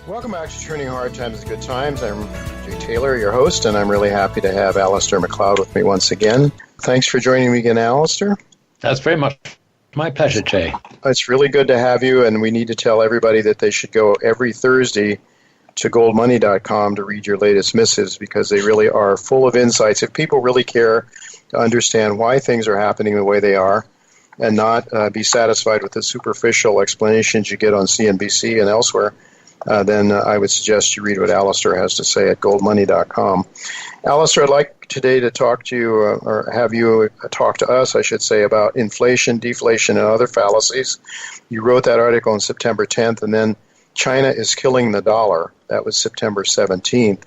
Welcome back to Turning Hard Times into Good Times. I'm Jay Taylor, your host, and I'm really happy to have Alasdair Macleod with me once again. Thanks for joining me again, Alasdair. That's very much my pleasure, Jay. It's really good to have you, and we need to tell everybody that they should go every Thursday to goldmoney.com to read your latest missives, because they really are full of insights. If people really care to understand why things are happening the way they are and not be satisfied with the superficial explanations you get on CNBC and elsewhere, then I would suggest you read what Alasdair has to say at goldmoney.com. Alasdair, I'd like today to talk to you, or have you talk to us, I should say, about inflation, deflation, and other fallacies. You wrote that article on September 10th, and then China is killing the dollar. That was September 17th.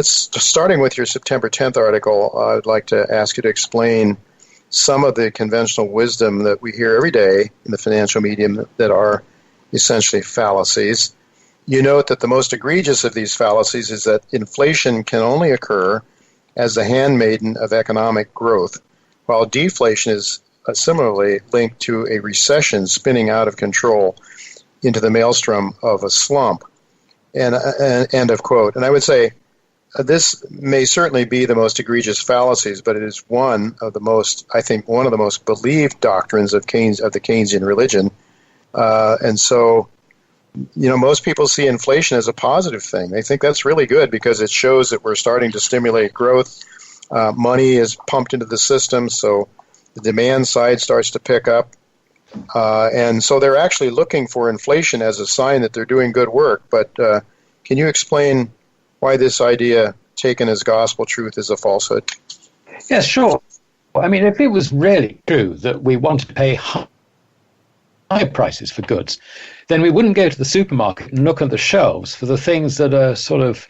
Starting with your September 10th article, I'd like to ask you to explain some of the conventional wisdom that we hear every day in the financial medium that are essentially fallacies. You note that the most egregious of these fallacies is that inflation can only occur as the handmaiden of economic growth, while deflation is similarly linked to a recession spinning out of control into the maelstrom of a slump. And end of quote. And I would say this may certainly be the most egregious fallacies, but it is one of the most believed doctrines of the Keynesian religion. And so, most people see inflation as a positive thing. They think that's really good because it shows that we're starting to stimulate growth. Money is pumped into the system, so the demand side starts to pick up. And so they're actually looking for inflation as a sign that they're doing good work. But can you explain why this idea, taken as gospel truth, is a falsehood? Yes, sure. I mean, if it was really true that we wanted to pay high prices for goods, then we wouldn't go to the supermarket and look at the shelves for the things that are sort of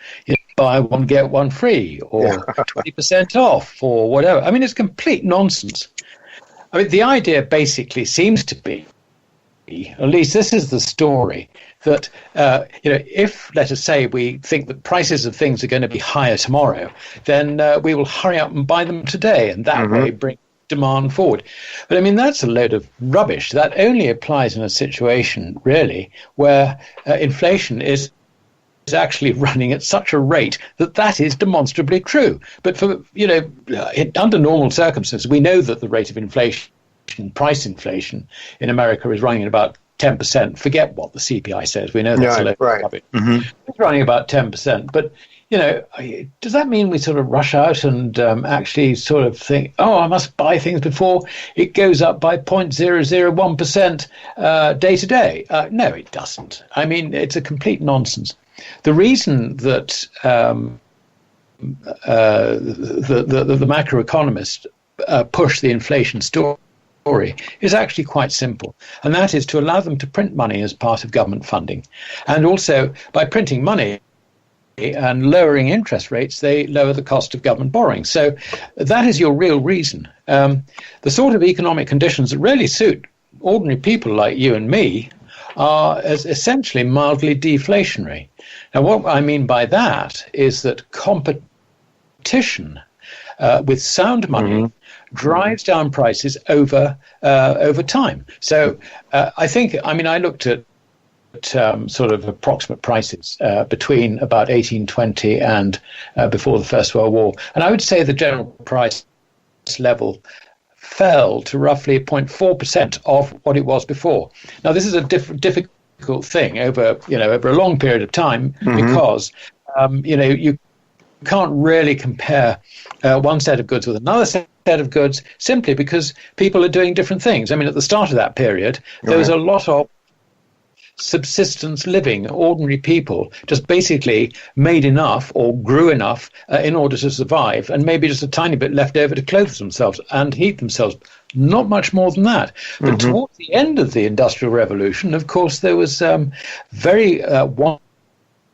buy one, get one free, or 20% off, or whatever. I mean, it's complete nonsense. I mean, the idea basically seems to be, at least this is the story, that, if, let us say, we think that prices of things are going to be higher tomorrow, then we will hurry up and buy them today, and that way bring demand forward. But I mean, that's a load of rubbish. That only applies in a situation, really, where inflation is actually running at such a rate that is demonstrably true. But for, under normal circumstances, we know that the rate of inflation, price inflation in America is running at about 10%. Forget what the CPI says. We know that's a load of rubbish. It's running about 10%. But does that mean we sort of rush out and actually sort of think, I must buy things before it goes up by 0.001% day to day? No, it doesn't. I mean, it's a complete nonsense. The reason that the macroeconomists push the inflation story is actually quite simple, and that is to allow them to print money as part of government funding. And also, by printing money and lowering interest rates, they lower the cost of government borrowing. So that is your real reason. The sort of economic conditions that really suit ordinary people like you and me are as essentially mildly deflationary. Now, what I mean by that is that competition with sound money drives down prices over time. So I looked at sort of approximate prices between about 1820 and before the First World War. And I would say the general price level fell to roughly 0.4% of what it was before. Now, this is a difficult thing over a long period of time because, you can't really compare one set of goods with another set of goods simply because people are doing different things. I mean, at the start of that period, there was a lot of subsistence living. Ordinary people just basically made enough or grew enough in order to survive, and maybe just a tiny bit left over to clothe themselves and heat themselves. Not much more than that. But towards the end of the Industrial Revolution, of course, there was very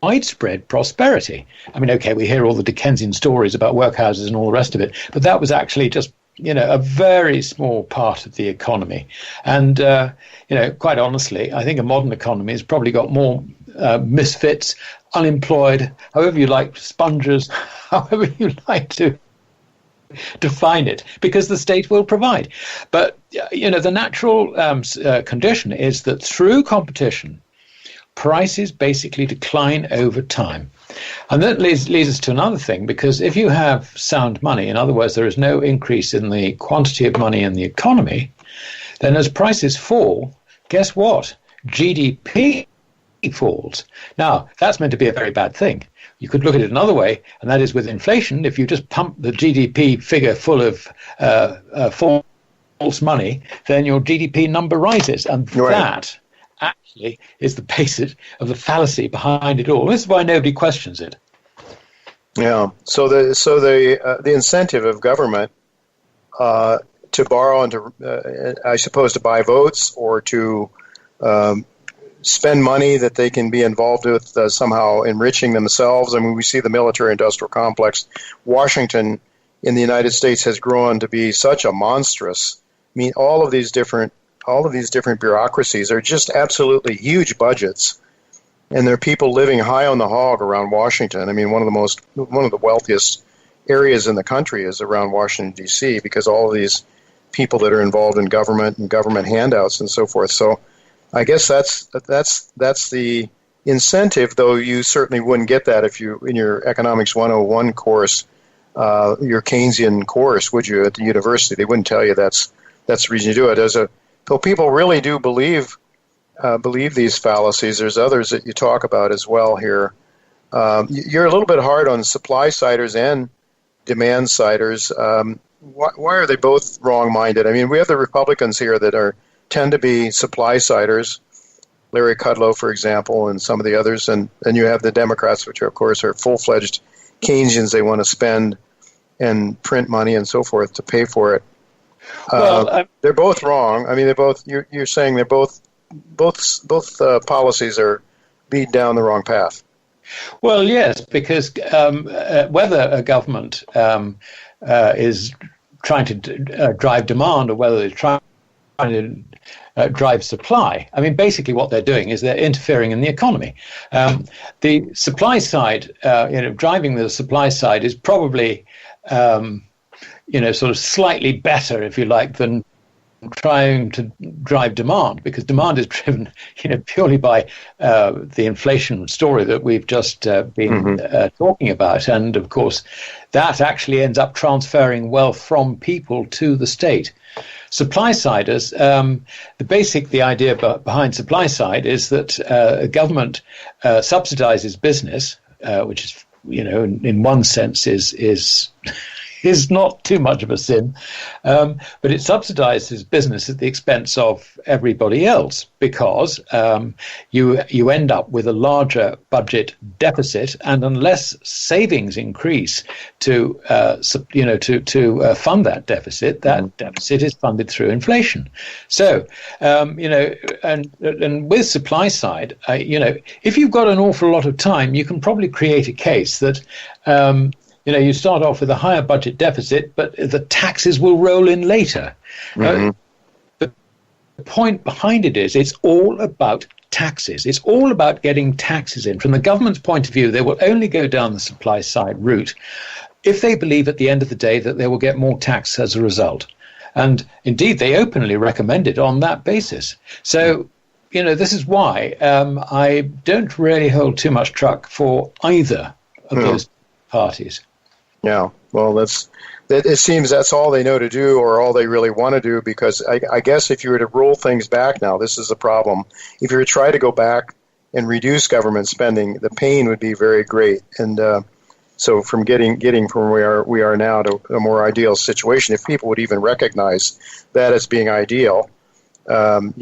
widespread prosperity. I mean, okay, we hear all the Dickensian stories about workhouses and all the rest of it, but that was actually just a very small part of the economy. And, quite honestly, I think a modern economy has probably got more misfits, unemployed, however you like, spongers, however you like to define it, because the state will provide. But, the natural condition is that through competition, prices basically decline over time. And that leads us to another thing, because if you have sound money, in other words, there is no increase in the quantity of money in the economy, then as prices fall, guess what? GDP falls. Now, that's meant to be a very bad thing. You could look at it another way, and that is with inflation. If you just pump the GDP figure full of false money, then your GDP number rises. And that actually is the basis of the fallacy behind it all. This is why nobody questions it. Yeah. So the incentive of government to borrow and to, I suppose, to buy votes or to spend money that they can be involved with somehow enriching themselves. I mean, we see the military-industrial complex. Washington in the United States has grown to be such a monstrous. I mean, all of these different bureaucracies are just absolutely huge budgets, and there are people living high on the hog around Washington. I mean, one of the wealthiest areas in the country is around Washington, D.C., because all of these people that are involved in government and government handouts and so forth. So I guess that's the incentive, though you certainly wouldn't get that if you, in your Economics 101 course, your Keynesian course, would you, at the university? They wouldn't tell you that's the reason you do it. Though people really do believe these fallacies, there's others that you talk about as well here. You're a little bit hard on supply-siders and demand-siders. Why are they both wrong-minded? I mean, we have the Republicans here that tend to be supply-siders, Larry Kudlow, for example, and some of the others, and you have the Democrats, which, of course, are full-fledged Keynesians. They want to spend and print money and so forth to pay for it. They're both wrong. I mean, you're saying they're both policies are lead down the wrong path. Well, yes, because whether a government is trying to drive demand or whether it's trying to drive supply. I mean, basically what they're doing is they're interfering in the economy. The supply side, driving the supply side is probably, sort of slightly better, if you like, than trying to drive demand, because demand is driven, purely by the inflation story that we've just been talking about. And of course, that actually ends up transferring wealth from people to the state. Supply-siders, the idea behind supply side is that a government subsidizes business, which is, in one sense is not too much of a sin, but it subsidizes business at the expense of everybody else, because you end up with a larger budget deficit, and unless savings increase to fund that deficit is funded through inflation. So and with supply side, if you've got an awful lot of time, you can probably create a case that you start off with a higher budget deficit, but the taxes will roll in later. The point behind it is it's all about taxes. It's all about getting taxes in. From the government's point of view, they will only go down the supply side route if they believe at the end of the day that they will get more tax as a result. And indeed, they openly recommend it on that basis. So, this is why I don't really hold too much truck for either of those parties. Yeah, well, it seems that's all they know to do, or all they really want to do, because I guess if you were to roll things back now, this is the problem. If you were to try to go back and reduce government spending, the pain would be very great. And so from getting from where we are now to a more ideal situation, if people would even recognize that as being ideal, the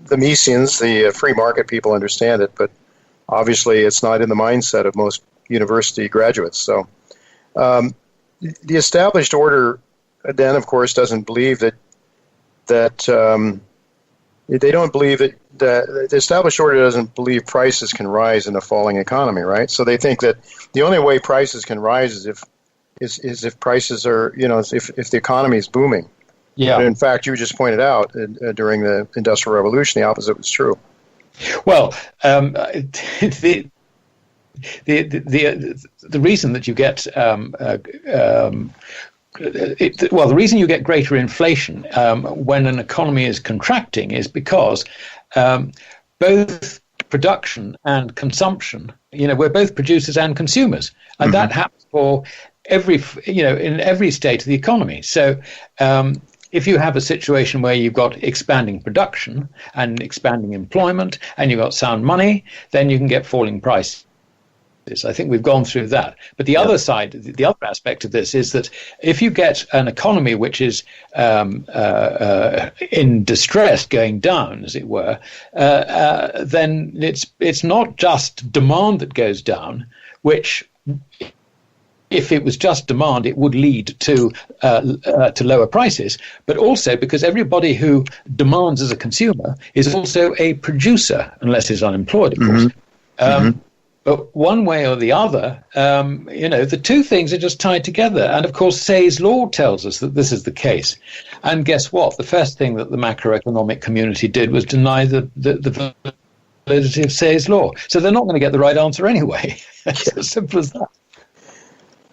Misesians, the free market people, understand it, but obviously it's not in the mindset of most university graduates. So the established order, then, of course, doesn't believe that they don't believe that the established order doesn't believe prices can rise in a falling economy, right? So they think that the only way prices can rise is if prices are, if the economy is booming. Yeah. But in fact, you just pointed out during the Industrial Revolution, the opposite was true. Well, the reason that you get the reason you get greater inflation when an economy is contracting is because both production and consumption. We're both producers and consumers, and that happens for in every state of the economy. So if you have a situation where you've got expanding production and expanding employment and you've got sound money, then you can get falling prices. I think we've gone through that. But the other side, the other aspect of this is that if you get an economy which is in distress, going down, as it were, then it's not just demand that goes down, which, if it was just demand, it would lead to lower prices, but also because everybody who demands as a consumer is also a producer, unless he's unemployed, of course. But one way or the other, the two things are just tied together. And of course, Say's law tells us that this is the case. And guess what? The first thing that the macroeconomic community did was deny the validity of Say's law. So they're not going to get the right answer anyway. It's as simple as that.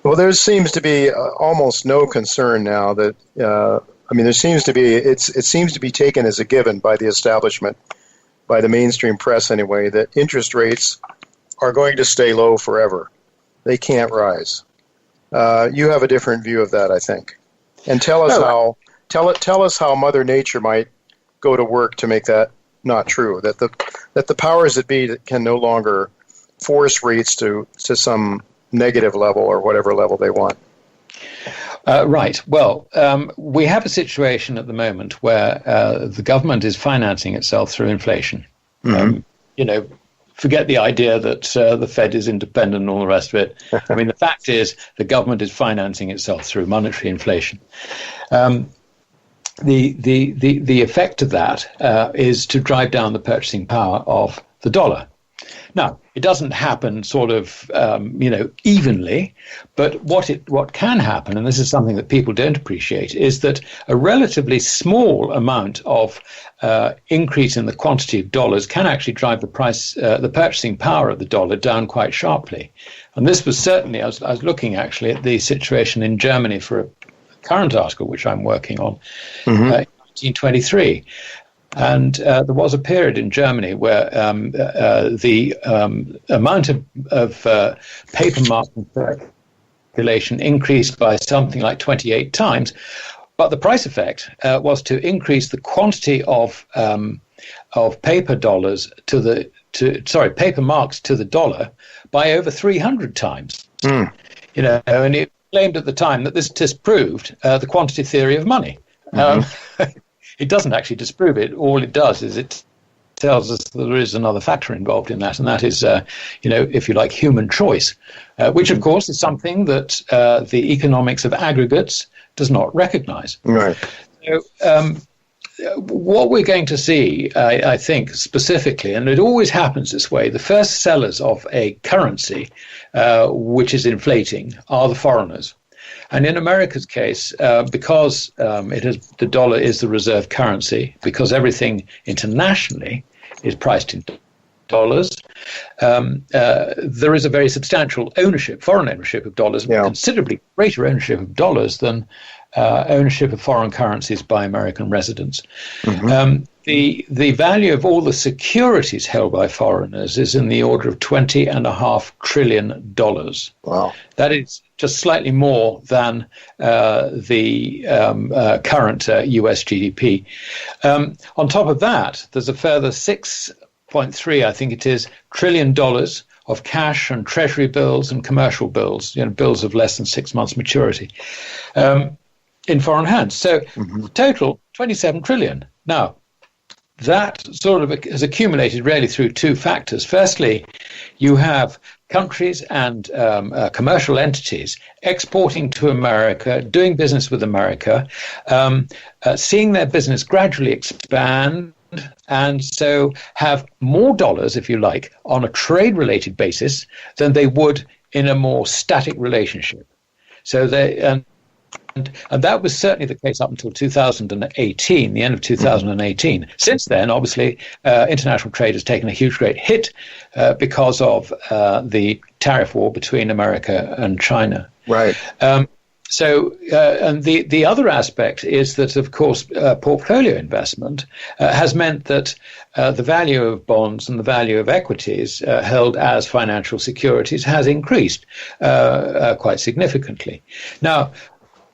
Well, there seems to be almost no concern now that, there seems to be, it seems to be taken as a given by the establishment, by the mainstream press anyway, that interest rates are going to stay low forever. They can't rise. You have a different view of that, I think. And tell us how Mother Nature might go to work to make that not true, that the powers that be can no longer force rates to some negative level or whatever level they want. Right. Well, we have a situation at the moment where the government is financing itself through inflation. Forget the idea that the Fed is independent and all the rest of it. The fact is the government is financing itself through monetary inflation. The effect of that is to drive down the purchasing power of the dollar. Now, it doesn't happen sort of, evenly, but what can happen, and this is something that people don't appreciate, is that a relatively small amount of increase in the quantity of dollars can actually drive the purchasing power of the dollar down quite sharply. And this was certainly, I was looking actually at the situation in Germany for a current article, which I'm working on, in 1923. And there was a period in Germany where the amount of paper marking circulation increased by something like 28 times, but the price effect was to increase the quantity of paper paper marks to the dollar by over 300 times. And it claimed at the time that this disproved the quantity theory of money. It doesn't actually disprove it. All it does is it tells us that there is another factor involved in that, and that is, if you like, human choice, which, of course, is something that the economics of aggregates does not recognize. Right. So what we're going to see, I think, specifically, and it always happens this way, the first sellers of a currency which is inflating are the foreigners. And in America's case, because the dollar is the reserve currency, because everything internationally is priced in dollars, there is a very substantial foreign ownership of dollars, considerably greater ownership of dollars than ownership of foreign currencies by American residents. The value of all the securities held by foreigners is in the order of $20.5 trillion. Wow. That is just slightly more than the current US GDP. On top of that, there's a further 6.3, I think it is, $trillion of cash and treasury bills and commercial bills, bills of less than 6 months maturity, in foreign hands. So total, 27 trillion. Now, that sort of has accumulated really through two factors. Firstly, you have countries and commercial entities exporting to America, doing business with America, seeing their business gradually expand, and so have more dollars, if you like, on a trade-related basis than they would in a more static relationship. So they and that was certainly the case up until 2018, the end of 2018. Since then, obviously, international trade has taken a huge, great hit because of the tariff war between America and China. Right. And the other aspect is that, of course, portfolio investment has meant that the value of bonds and the value of equities held as financial securities has increased quite significantly. Now,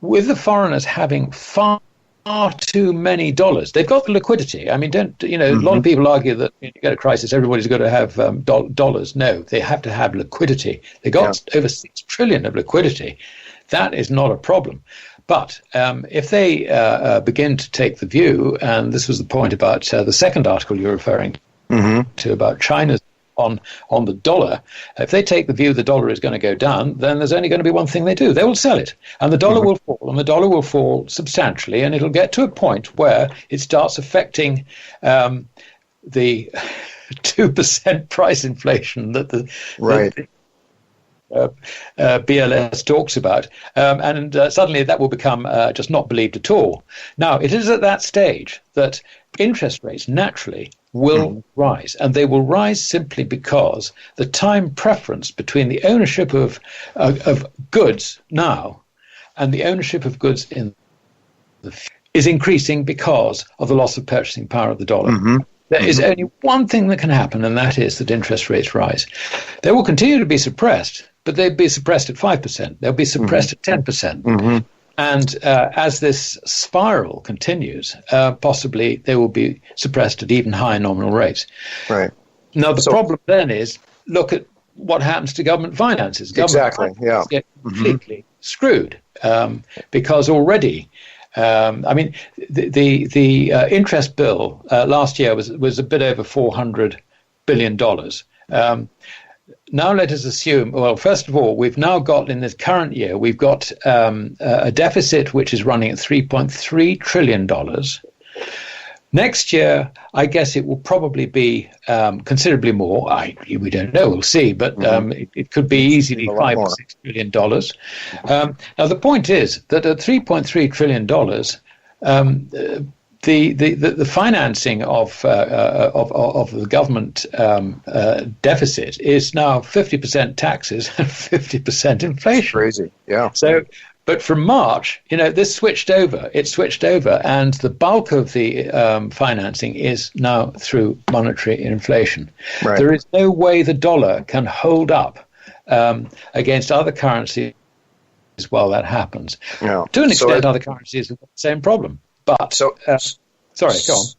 with the foreigners having far too many dollars, they've got the liquidity. I mean, a lot of people argue that when you get a crisis, everybody's got to have dollars. No, they have to have liquidity. They got over $6 trillion of liquidity. That is not a problem. But if they begin to take the view, and this was the point about the second article you're referring to about China's on the dollar, if they take the view the dollar is going to go down, then there's only going to be one thing they do. They will sell it. And the dollar will fall, and the dollar will fall substantially, and it'll get to a point where it starts affecting the 2% price inflation that the BLS talks about, and suddenly that will become just not believed at all. Now, it is at that stage that interest rates naturally will rise, and they will rise simply because the time preference between the ownership of goods now and the ownership of goods in the future is increasing because of the loss of purchasing power of the dollar. There is only one thing that can happen, and that is that interest rates rise. They will continue to be suppressed, but they'll be suppressed at 5%. They'll be suppressed at 10%. And as this spiral continues, possibly they will be suppressed at even higher nominal rates. Right. Now, the problem then is, look at what happens to government finances. Government finances get completely screwed because already, the interest bill last year was a bit over $400 billion. Now let us assume, well, first of all, we've now got, in this current year, we've got a deficit which is running at $3.3 trillion. Next year, I guess it will probably be considerably more. We don't know, we'll see, but it could be easily $5 or $6 trillion. Now, the point is that at $3.3 trillion, the financing of the government deficit is now 50% taxes and 50% inflation. Crazy, yeah. So, but from March, this switched over. It switched over, and the bulk of the financing is now through monetary inflation. Right. There is no way the dollar can hold up against other currencies while that happens. Yeah. To an extent, other currencies have got the same problem. But sorry, go on.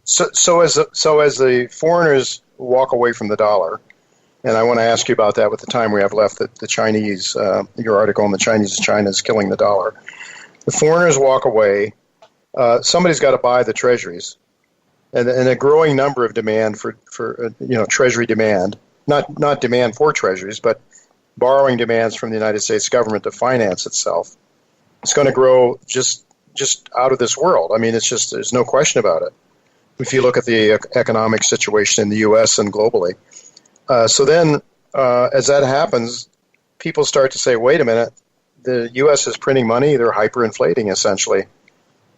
So as the foreigners walk away from the dollar, and I want to ask you about that with the time we have left. That the Chinese, your article on the Chinese, China is killing the dollar. The foreigners walk away. Somebody's got to buy the treasuries, and a growing number of demand for treasury demand, not demand for treasuries, but borrowing demands from the United States government to finance itself. It's going to grow just out of this world. I mean, it's just, there's no question about it. If you look at the economic situation in the U.S. and globally. So then, as that happens, people start to say, wait a minute, the U.S. is printing money, they're hyperinflating essentially.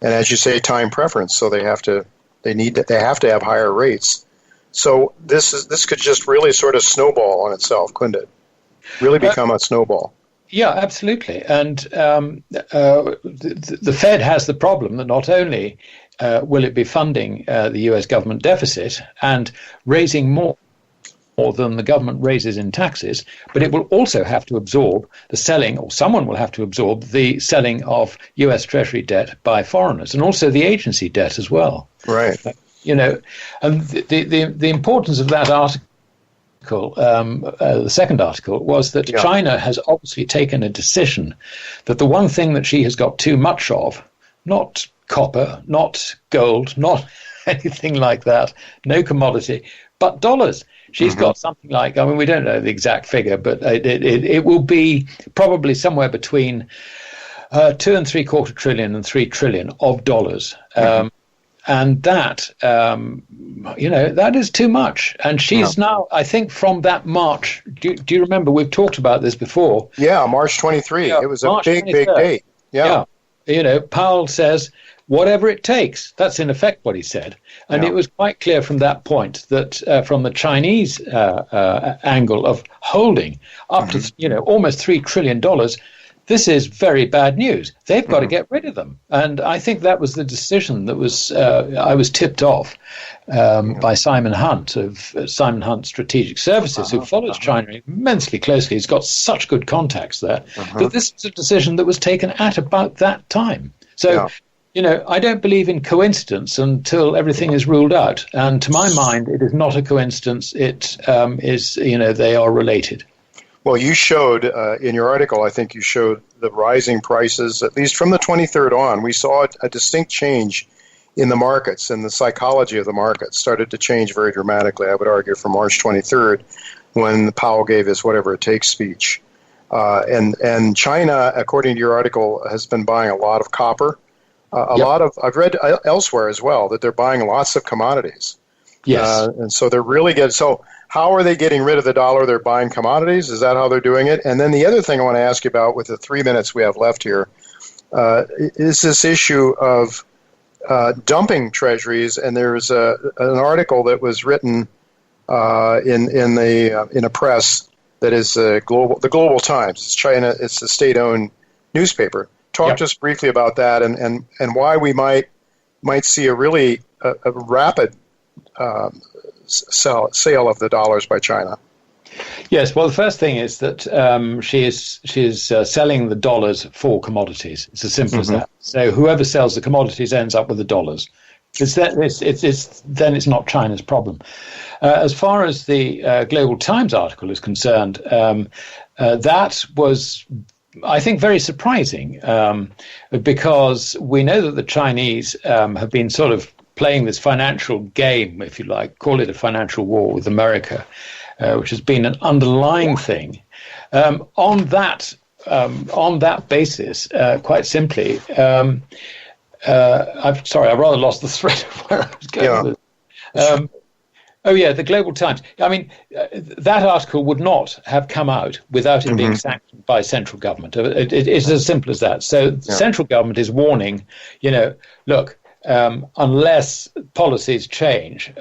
And as you say, time preference, so they have to have higher rates. So this could just really sort of snowball on itself, couldn't it? Really become a snowball. Yeah, absolutely. And the Fed has the problem that not only will it be funding the U.S. government deficit and raising more than the government raises in taxes, but it will also have to absorb the selling, or someone will have to absorb the selling of U.S. Treasury debt by foreigners, and also the agency debt as well. Right. And the importance of that article, the second article, was that China has obviously taken a decision that the one thing that she has got too much of, not copper, not gold, not anything like that, no commodity, but dollars. She's got something like, we don't know the exact figure, but it will be probably somewhere between $2.75 trillion and $3 trillion of dollars. And that, that is too much. And she's now, I think from that March, do you remember, we've talked about this before. Yeah, March 23. Yeah, it was a big date. Yeah. Powell says, whatever it takes. That's in effect what he said. And it was quite clear from that point that from the Chinese angle of holding up to, almost $3 trillion, this is very bad news. They've got to get rid of them. And I think that was the decision that was I was tipped off by Simon Hunt of Simon Hunt Strategic Services, who follows China immensely closely. He's got such good contacts there. But this was a decision that was taken at about that time. So, I don't believe in coincidence until everything is ruled out. And to my mind, it is not a coincidence. It is, they are related. Well, you showed in your article, I think you showed the rising prices, at least from the 23rd on. We saw a distinct change in the markets, and the psychology of the markets started to change very dramatically, I would argue, from March 23rd, when Powell gave his whatever it takes speech. And China, according to your article, has been buying a lot of copper. I've read elsewhere as well that they're buying lots of commodities. Yes. And so they're really good. So how are they getting rid of the dollar? They're buying commodities. Is that how they're doing it? And then the other thing I want to ask you about with the 3 minutes we have left here is this issue of dumping treasuries. And there's an article that was written in a press that is the Global Times. It's China. It's a state-owned newspaper. Talk just briefly about that and why we might see a really a rapid sale of the dollars by China. Yes, well, the first thing is that she is selling the dollars for commodities. It's as simple as that. So whoever sells the commodities ends up with the dollars. Then it's not China's problem. As far as the Global Times article is concerned, that was, I think, very surprising because we know that the Chinese have been sort of playing this financial game, if you like, call it a financial war with America, which has been an underlying thing. On that basis, quite simply, I rather lost the thread of where I was going with this. The Global Times. I mean, that article would not have come out without it being sanctioned by central government. It's as simple as that. So the central government is warning, look, unless policies change,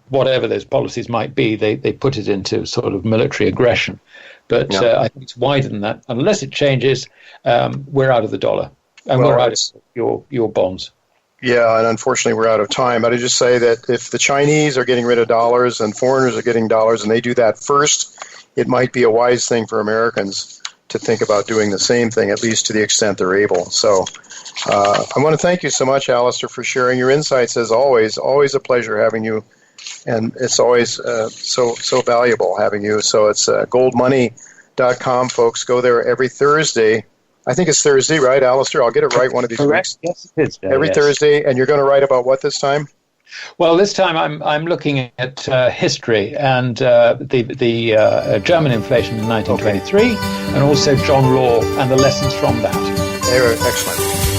whatever those policies might be, they put it into sort of military aggression. But I think it's wider than that. Unless it changes, we're out of the dollar. And we're out of your bonds. Yeah, and unfortunately we're out of time. But I just say that if the Chinese are getting rid of dollars and foreigners are getting dollars and they do that first, it might be a wise thing for Americans to think about doing the same thing, at least to the extent they're able. So I want to thank you so much, Alasdair, for sharing your insights as always. Always a pleasure having you, and it's always so valuable having you. So it's goldmoney.com, folks. Go there every Thursday. I think it's Thursday, right, Alasdair? I'll get it right one of these weeks. Yes, it is. Every Thursday, and you're going to write about what this time? Well, this time I'm looking at history and the German inflation in 1923, and also John Law and the lessons from that. Excellent.